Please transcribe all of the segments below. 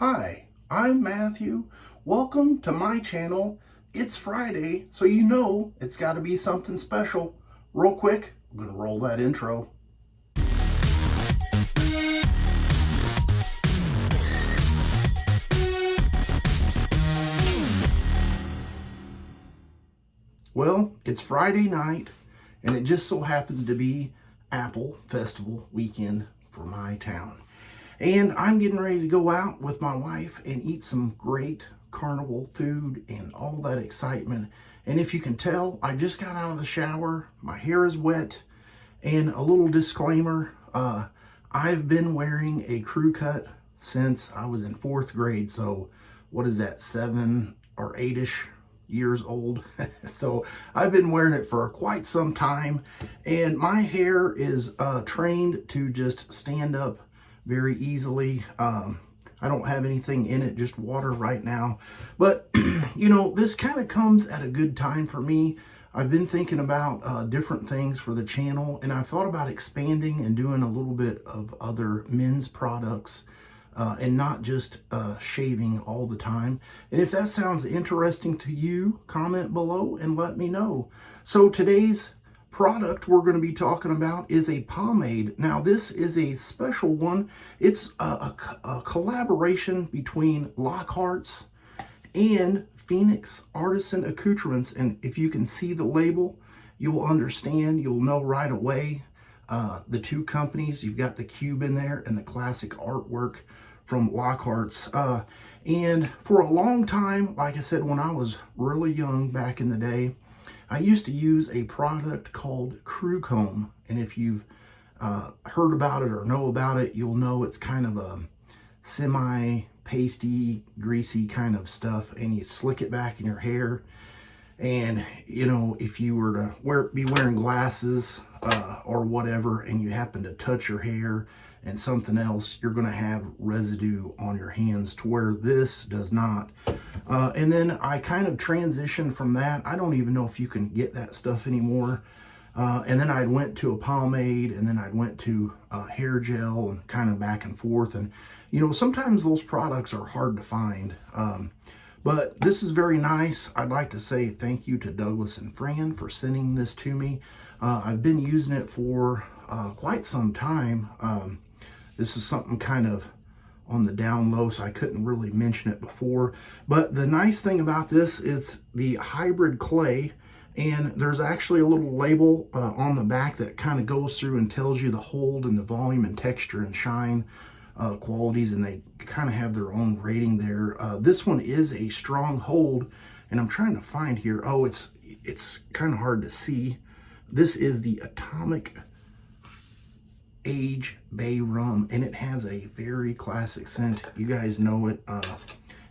Hi, I'm Matthew. Welcome to my channel. It's Friday, so you know it's got to be something special. Real quick, I'm going to roll that intro. Well, it's Friday night, and it just so happens to be Apple Festival weekend for my town. And I'm getting ready to go out with my wife and eat some great carnival food and all that excitement. And if you can tell, I just got out of the shower, my hair is wet, and a little disclaimer, I've been wearing a crew cut since I was in 4th grade. So what is that, 7 or 8-ish years old? So I've been wearing it for quite some time, and my hair is trained to just stand up very easily. I don't have anything in it, just water right now. But, you know, this kind of comes at a good time for me. I've been thinking about different things for the channel, and I've thought about expanding and doing a little bit of other men's products and not just shaving all the time. And if that sounds interesting to you, comment below and let me know. So today's product we're going to be talking about is a pomade. Now this is a special one. It's a collaboration between Lockharts and Phoenix Artisan Accoutrements, and if you can see the label, you'll understand, you'll know right away the two companies. You've got the cube in there and the classic artwork from Lockharts. And for a long time, like I said, when I was really young back in the day, I used to use a product called Crew Comb, and if you've heard about it or know about it, you'll know it's kind of a semi-pasty, greasy kind of stuff, and you slick it back in your hair. And, you know, if you were to be wearing glasses or whatever, and you happen to touch your hair and something else, you're going to have residue on your hands, to where this does not. And then I kind of transitioned from that. I don't even know if you can get that stuff anymore. And then I went to a pomade, and then I went to hair gel, and kind of back and forth. And, you know, sometimes those products are hard to find. But this is very nice. I'd like to say thank you to Douglas and Fran for sending this to me. I've been using it for quite some time. This is something kind of on the down low, so I couldn't really mention it before. But the nice thing about this is the hybrid clay, and there's actually a little label on the back that kind of goes through and tells you the hold and the volume and texture and shine qualities, and they kind of have their own rating there. This one is a strong hold, and I'm trying to find here. Oh, it's kind of hard to see. This is the Atomic Age Bay Rum, and it has a very classic scent. You guys know it.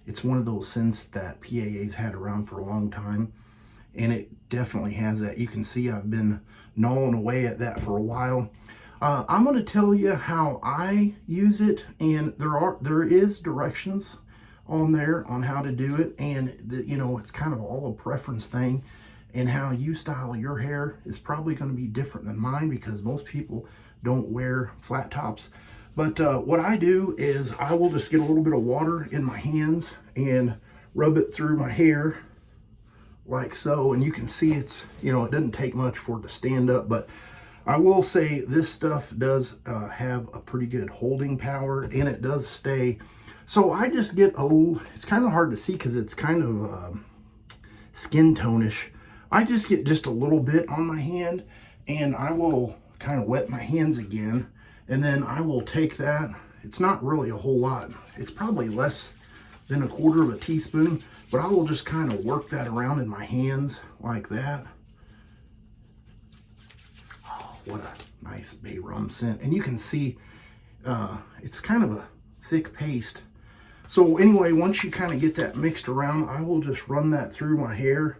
It's one of those scents that PAA's had around for a long time, and it definitely has that. You can see I've been gnawing away at that for a while. I'm going to tell you how I use it, and there is directions on there on how to do it, and you know, it's kind of all a preference thing, and how you style your hair is probably going to be different than mine, because most people don't wear flat tops. But what I do is I will just get a little bit of water in my hands and rub it through my hair like so, and you can see it's, you know, it doesn't take much for it to stand up. But I will say this stuff does have a pretty good holding power, and it does stay. So I just get a little, it's kind of hard to see because it's kind of skin tone-ish. I just get just a little bit on my hand, and I will kind of wet my hands again, and then I will take that. It's not really a whole lot. It's probably less than 1/4 teaspoon, but I will just kind of work that around in my hands like that. Oh, what a nice bay rum scent. And you can see it's kind of a thick paste. So anyway, once you kind of get that mixed around, I will just run that through my hair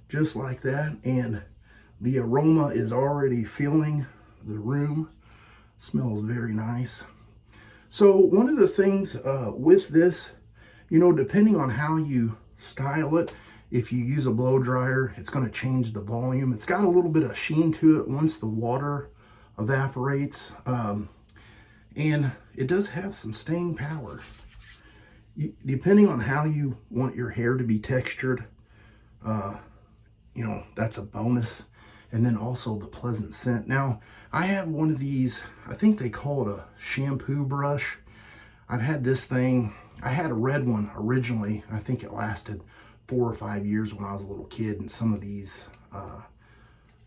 just like that, and the aroma is already filling the room. Smells very nice. So one of the things with this, you know, depending on how you style it, if you use a blow dryer, it's going to change the volume. It's got a little bit of sheen to it once the water evaporates, and it does have some staying power. depending on how you want your hair to be textured, you know, that's a bonus. And then also the pleasant scent. Now, I have one of these, I think they call it a shampoo brush. I've had this thing, I had a red one originally. I think it lasted 4 or 5 years when I was a little kid, and some of these,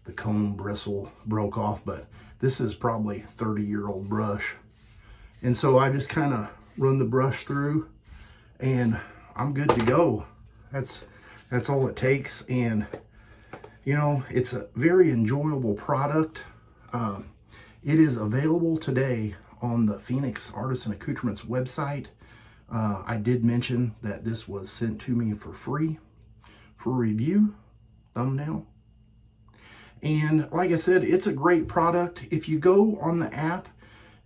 the comb bristle broke off, but this is probably a 30-year-old brush. And so I just kind of run the brush through and I'm good to go. That's all it takes. And you know, it's a very enjoyable product. It is available today on the Phoenix Artisan Accoutrements website. I did mention that this was sent to me for free for review, thumbnail. And like I said, it's a great product. If you go on the app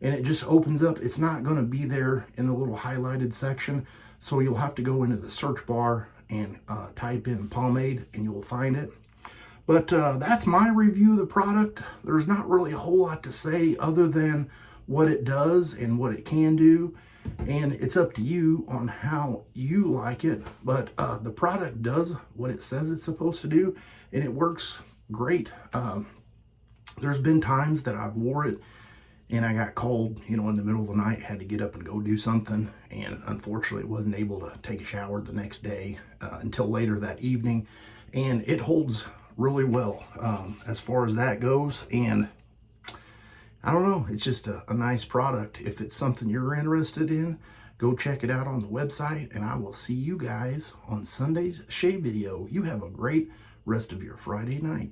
and it just opens up, it's not going to be there in the little highlighted section. So you'll have to go into the search bar and type in Pomade and you will find it. But that's my review of the product. There's not really a whole lot to say other than what it does and what it can do. And it's up to you on how you like it. But the product does what it says it's supposed to do, and it works great. There's been times that I've wore it and I got cold, you know, in the middle of the night, had to get up and go do something. And unfortunately wasn't able to take a shower the next day until later that evening. And it holds really well as far as that goes. And I don't know, it's just a nice product. If it's something you're interested in, go check it out on the website, and I will see you guys on Sunday's shave video. You have a great rest of your Friday night.